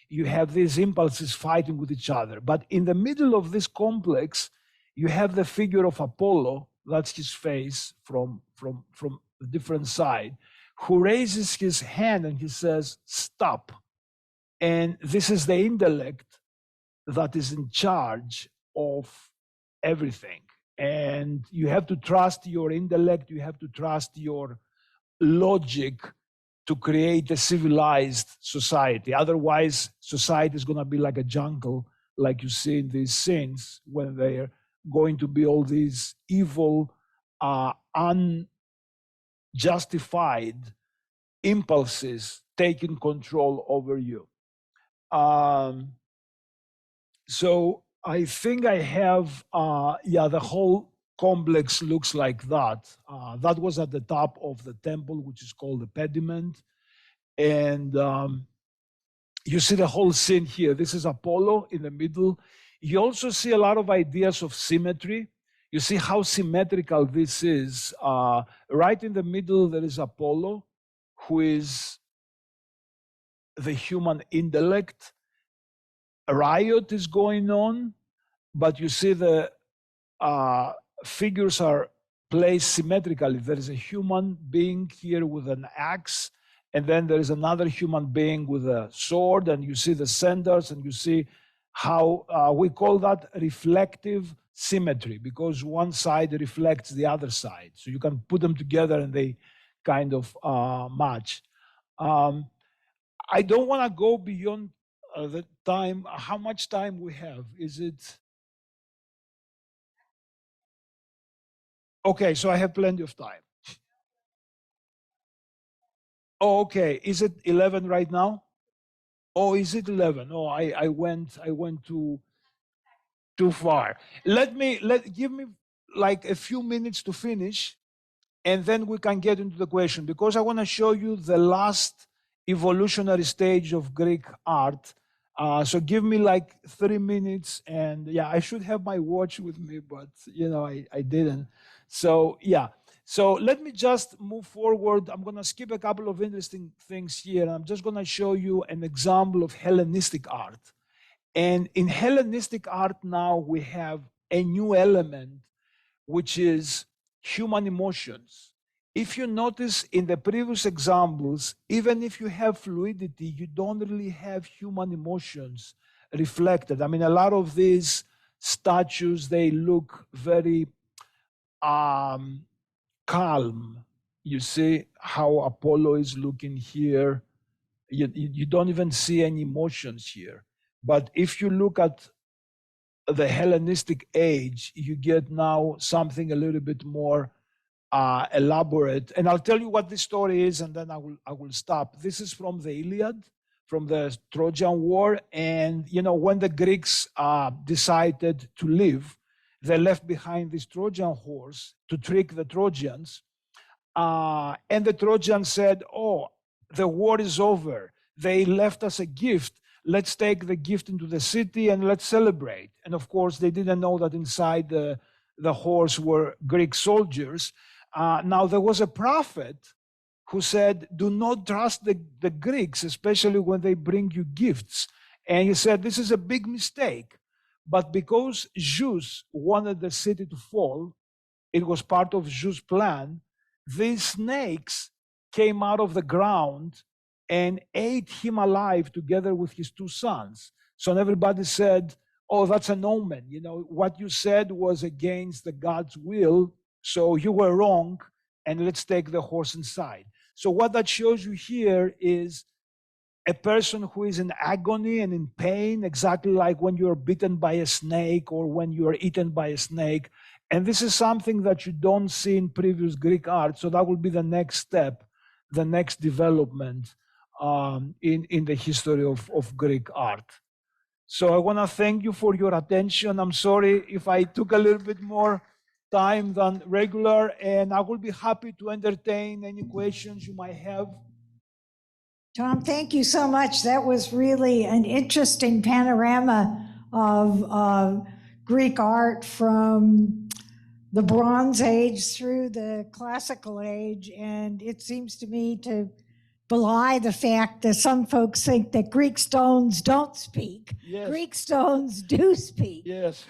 you have these impulses fighting with each other. But in the middle of this complex, you have the figure of Apollo, that's his face from a different side, who raises his hand and he says, stop. And this is the intellect that is in charge of everything. And you have to trust your intellect, you have to trust your logic to create a civilized society. Otherwise, society is going to be like a jungle, like you see in these scenes, when they're going to be all these evil, unjustified impulses taking control over you. So I think I have, the whole complex looks like that. That was at the top of the temple, which is called the pediment. And you see the whole scene here. This is Apollo in the middle. You also see a lot of ideas of symmetry. You see how symmetrical this is. Right in the middle, there is Apollo, who is the human intellect. A riot is going on, but you see the figures are placed symmetrically. There is a human being here with an axe, and then there is another human being with a sword, and you see the centaurs, and you see how we call that reflective symmetry, because one side reflects the other side. So you can put them together and they kind of match. I don't want to go beyond the time. How much time we have? Is it? Okay, so I have plenty of time. Oh, okay. Is it 11 right now? Oh, is it 11? Oh, I went too far. Give me like a few minutes to finish, and then we can get into the question, because I want to show you the last evolutionary stage of Greek art. So give me like 3 minutes, and yeah, I should have my watch with me, but I didn't. So yeah, so let me just move forward. I'm going to skip a couple of interesting things here. I'm just going to show you an example of Hellenistic art. And in Hellenistic art now, we have a new element, which is human emotions. If you notice in the previous examples, even if you have fluidity, you don't really have human emotions reflected. I mean, a lot of these statues, they look very calm. You see how Apollo is looking here. You don't even see any emotions here. But if you look at the Hellenistic age, you get now something a little bit more elaborate. And I'll tell you what this story is, and then I will stop. This is from the Iliad, from the Trojan War. And, you know, when the Greeks decided to leave, they left behind this Trojan horse to trick the Trojans. And the Trojans said, oh, the war is over. They left us a gift. Let's take the gift into the city and let's celebrate. And of course, they didn't know that inside the horse were Greek soldiers. Now, there was a prophet who said, do not trust the Greeks, especially when they bring you gifts. And he said, this is a big mistake. But because Zeus wanted the city to fall, it was part of Zeus' plan, these snakes came out of the ground and ate him alive together with his two sons. So everybody said, oh, that's an omen. You know, what you said was against the God's will, so you were wrong, and let's take the horse inside. So what that shows you here is a person who is in agony and in pain, exactly like when you're bitten by a snake or when you're eaten by a snake. And this is something that you don't see in previous Greek art. So that will be the next step, the next development in the history of Greek art. So I want to thank you for your attention. I'm sorry if I took a little bit more time than regular, and I will be happy to entertain any questions you might have. Tom, thank you so much. That was really an interesting panorama of Greek art from the Bronze Age through the Classical Age. And it seems to me to belie the fact that some folks think that Greek stones don't speak. Yes. Greek stones do speak. Yes.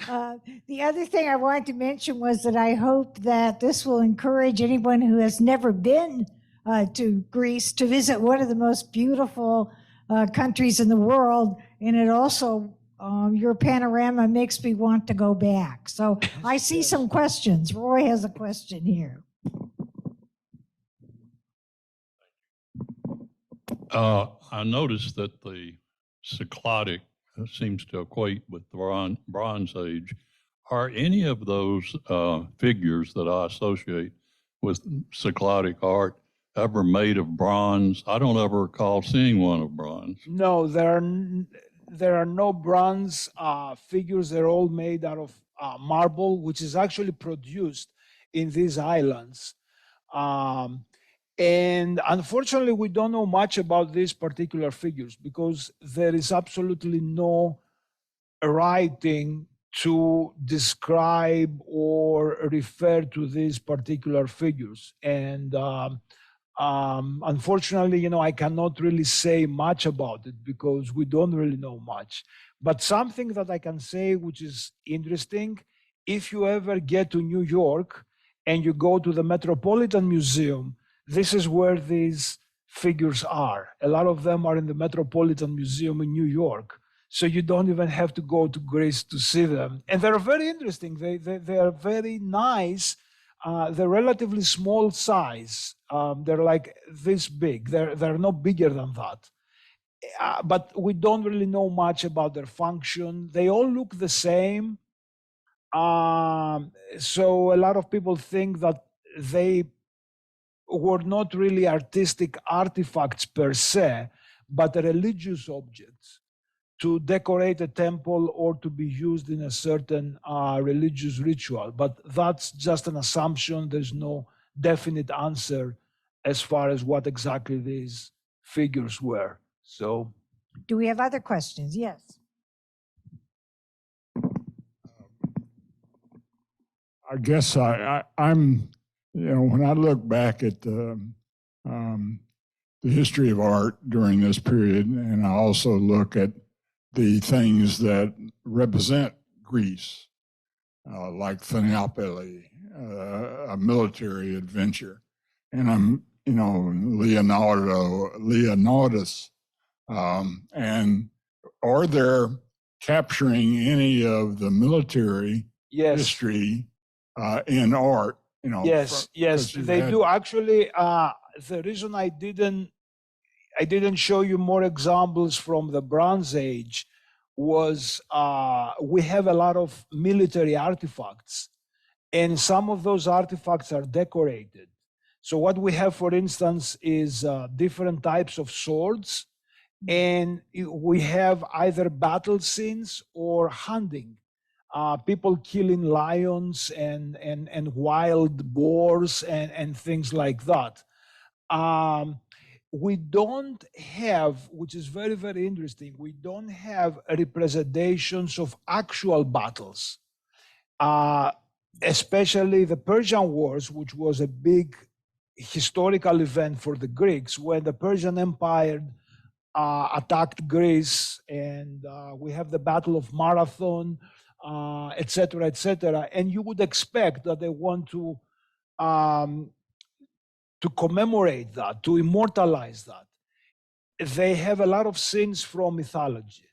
The other thing I wanted to mention was that I hope that this will encourage anyone who has never been to Greece to visit one of the most beautiful countries in the world. And it also, your panorama makes me want to go back. So I see Yes. some questions. Roy has a question here. I noticed that the Cyclotic seems to equate with the Bronze Age. Are any of those figures that I associate with Cyclotic art ever made of bronze? I don't ever recall seeing one of bronze. No, there are no bronze figures. They're all made out of marble, which is actually produced in these islands. And unfortunately, we don't know much about these particular figures because there is absolutely no writing to describe or refer to these particular figures. And unfortunately, you know, I cannot really say much about it because we don't really know much. But something that I can say, which is interesting, if you ever get to New York and you go to the Metropolitan Museum, this is where these figures are. A lot of them are in the Metropolitan Museum in New York. So you don't even have to go to Greece to see them. And they're very interesting. They are very nice. They're relatively small size. They're like this big. They're no bigger than that. But we don't really know much about their function. They all look the same. So a lot of people think that they were not really artistic artifacts per se, but religious objects to decorate a temple or to be used in a certain religious ritual. But that's just an assumption. There's no definite answer as far as what exactly these figures were. So, Do we have other questions? Yes. I guess I'm, you know, when I look back at the history of art during this period, and I also look at the things that represent Greece, like Thermopylae, a military adventure, and Leonidas, and are there capturing any of the military Yes. history in art? Yes, yes, they do. Actually, the reason I didn't show you more examples from the Bronze Age was we have a lot of military artifacts, and some of those artifacts are decorated. So what we have, for instance, is different types of swords, and we have either battle scenes or hunting. People killing lions and wild boars and things like that. We don't have, which is very, very interesting, we don't have representations of actual battles, especially the Persian Wars, which was a big historical event for the Greeks when the Persian Empire attacked Greece, and we have the Battle of Marathon, et cetera, et cetera. And you would expect that they want to commemorate that, to immortalize that. They have a lot of scenes from mythology,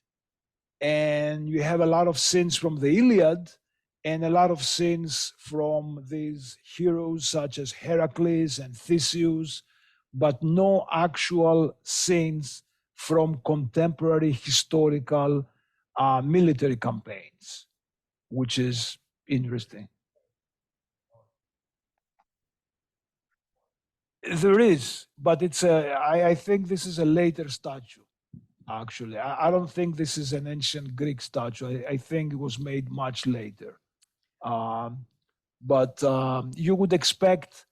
and you have a lot of scenes from the Iliad, and a lot of scenes from these heroes such as Heracles and Theseus, but no actual scenes from contemporary historical military campaigns, which is interesting. There is, but I think this is a later statue, actually. I don't think this is an ancient Greek statue. I think it was made much later. But you would expect,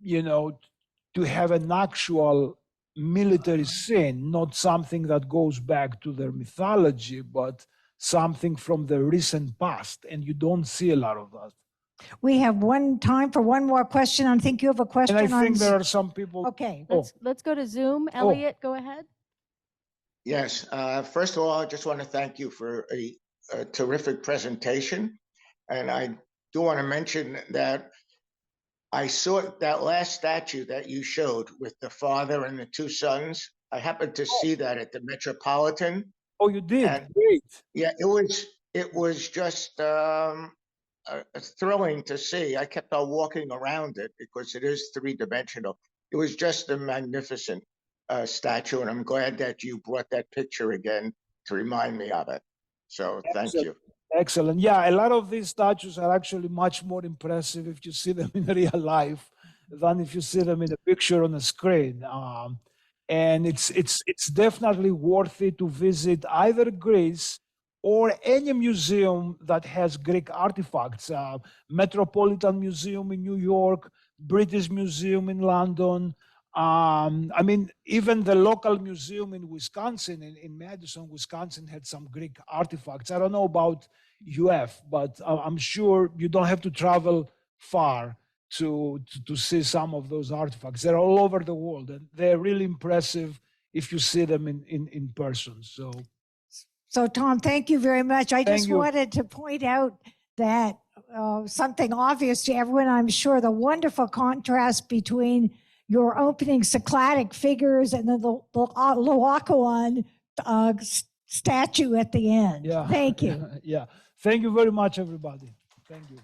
to have an actual military scene, not something that goes back to their mythology, but something from the recent past. And you don't see a lot of that. We have time for one more question. I think you have a question. And I think there are some people. Okay. Let's go to Zoom. Elliot, go ahead. Yes. First of all, I just want to thank you for a terrific presentation. And I do want to mention that I saw that last statue that you showed with the father and the two sons. I happened to see that at the Metropolitan. Oh, you did? And great. Yeah, it was just thrilling to see. I kept on walking around it because it is three-dimensional. It was just a magnificent statue, and I'm glad that you brought that picture again to remind me of it. So thank you. Excellent. Yeah, a lot of these statues are actually much more impressive if you see them in real life than if you see them in a picture on a screen. And it's definitely worthy to visit either Greece or any museum that has Greek artifacts. Metropolitan Museum in New York, British Museum in London. I mean, even the local museum in Wisconsin, in Madison, Wisconsin, had some Greek artifacts. I don't know about UF, but I'm sure you don't have to travel far to see some of those artifacts. They're all over the world, and they're really impressive if you see them in person. So Tom, thank you very much. I just wanted to point out that something obvious to everyone, I'm sure, the wonderful contrast between your opening Cycladic figures and then the Laocoon statue at the end. Yeah. Thank you. Yeah. Thank you very much, everybody. Thank you.